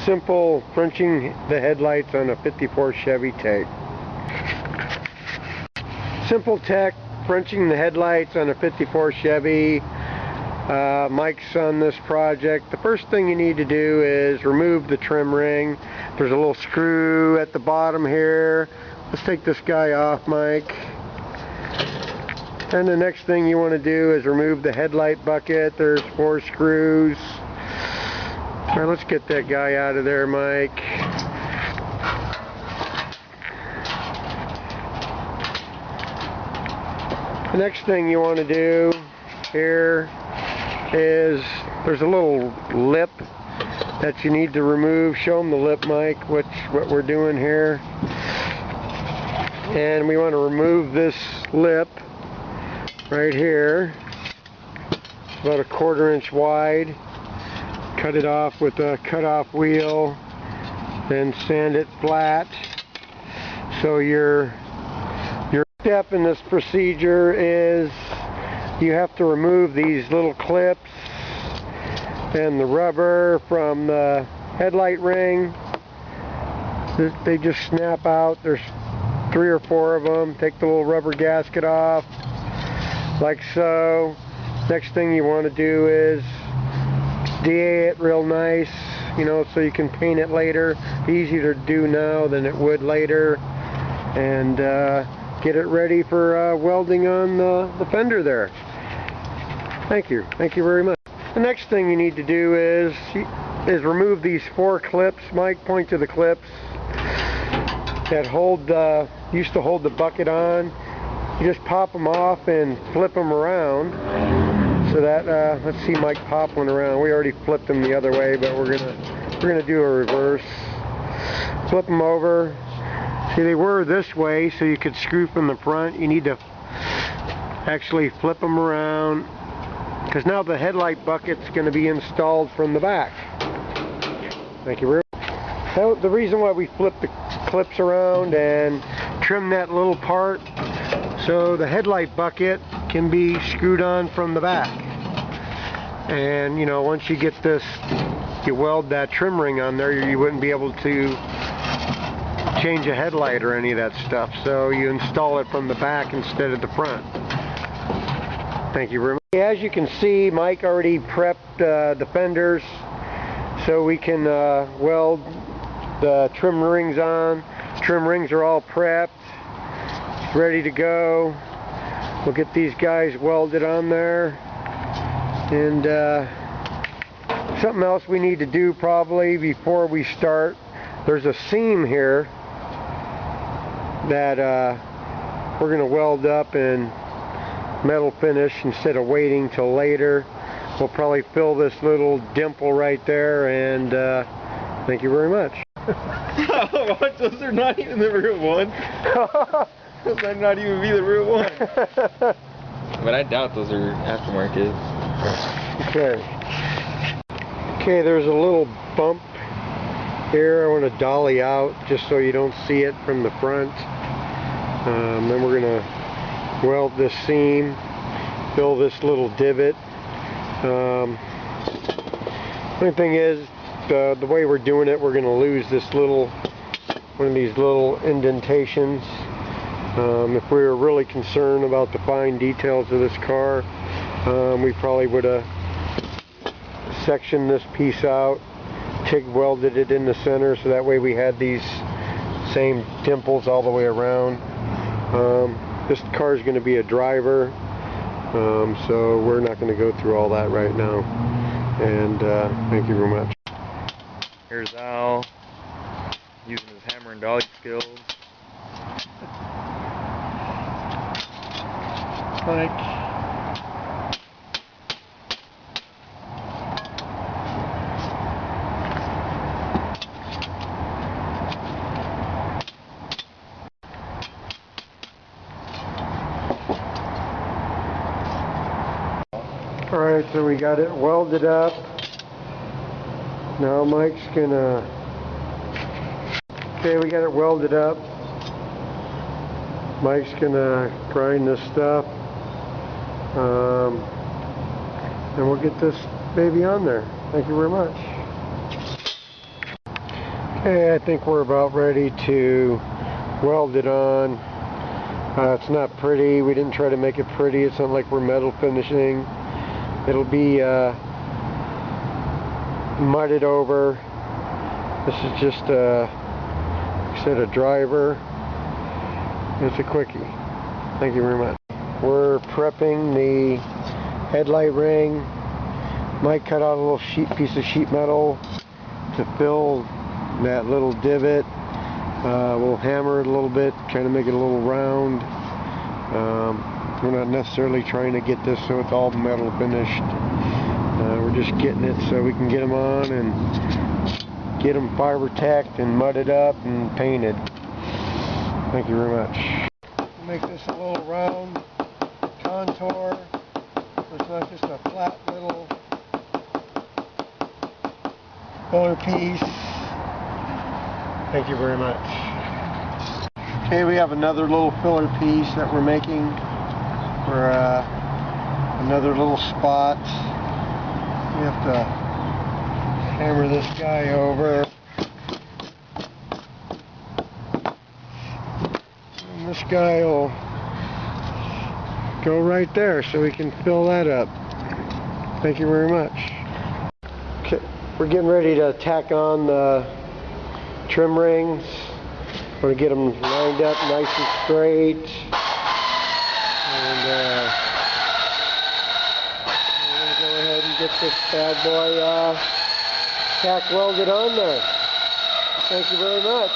simple punching the headlights on a 54 Chevy take. Simple tech, punching the headlights on a 54 Chevy. Mike's on this project. The first thing you need to do is remove the trim ring. There's a little screw at the bottom here. Let's take this guy off, Mike. And the next thing you want to do is remove the headlight bucket. There's 4 screws. Alright, let's get that guy out of there, Mike. The next thing you want to do here is there's a little lip that you need to remove. Show them the lip, Mike, what we're doing here. And we want to remove this lip right here. It's about a 1/4 inch wide. Cut it off with a cut-off wheel, then sand it flat. So your step in this procedure is you have to remove these little clips and the rubber from the headlight ring. They just snap out. There's 3 or 4 of them. Take the little rubber gasket off, like so. Next thing you want to do is DA it real nice, you know, so you can paint it later. Easier to do now than it would later. And get it ready for welding on the fender there. Thank you very much. The next thing you need to do is remove these 4 clips. Mike, point to the clips that used to hold the bucket on. You just pop them off and flip them around so that let's see Mike pop one around. We already flipped them the other way, but we're gonna do a reverse. Flip them over. See, they were this way, so you could screw from the front. You need to actually flip them around, because now the headlight bucket's going to be installed from the back. Thank you very much. So the reason why we flip the clips around and trim that little part, so the headlight bucket can be screwed on from the back. And you know, once you get this, you weld that trim ring on there, you wouldn't be able to change a headlight or any of that stuff, so you install it from the back instead of the front. Thank you very much. As you can see, Mike already prepped the fenders so we can weld the trim rings on. Trim rings are all prepped, ready to go. We'll get these guys welded on there. And something else we need to do probably before we start, there's a seam here that we're going to weld up and metal finish instead of waiting till later. We'll probably fill this little dimple right there, and thank you very much. What? Those are not even the real ones? Those might not even be the real ones. But I doubt those are aftermarket. Okay, there's a little bump here. I want to dolly out just so you don't see it from the front. Then we're going to weld this seam, fill this little divot. Only thing is, the way we're doing it, we're going to lose this one of these little indentations. If we were really concerned about the fine details of this car, we probably would have sectioned this piece out, TIG welded it in the center, so that way we had these same dimples all the way around. This car is going to be a driver, so we're not going to go through all that right now. And thank you very much. Here's Al using his hammer and dolly skills. Mike. Alright, so we got it welded up. Now Mike's gonna... Okay, we got it welded up. Mike's gonna grind this stuff. And we'll get this baby on there. Thank you very much. Okay, I think we're about ready to weld it on. It's not pretty. We didn't try to make it pretty. It's not like we're metal finishing. It'll be mudded over. This is just like I said, a driver. It's a quickie. Thank you very much. We're prepping the headlight ring. Might cut out a little piece of sheet metal to fill that little divot. We'll hammer it a little bit, trying to make it a little round. We're not necessarily trying to get this so it's all metal finished. We're just getting it so we can get them on and get them fiber tacked and mudded up and painted. Thank you very much. Make this a little round contour so it's not just a flat little filler piece. Thank you very much. Okay, we have another little filler piece that we're making for another little spot. We have to hammer this guy over. And this guy will go right there so we can fill that up. Thank you very much. Okay, we're getting ready to tack on the trim rings. We're going to get them lined up nice and straight. And we're going to go ahead and get this bad boy tack welded on there. Thank you very much.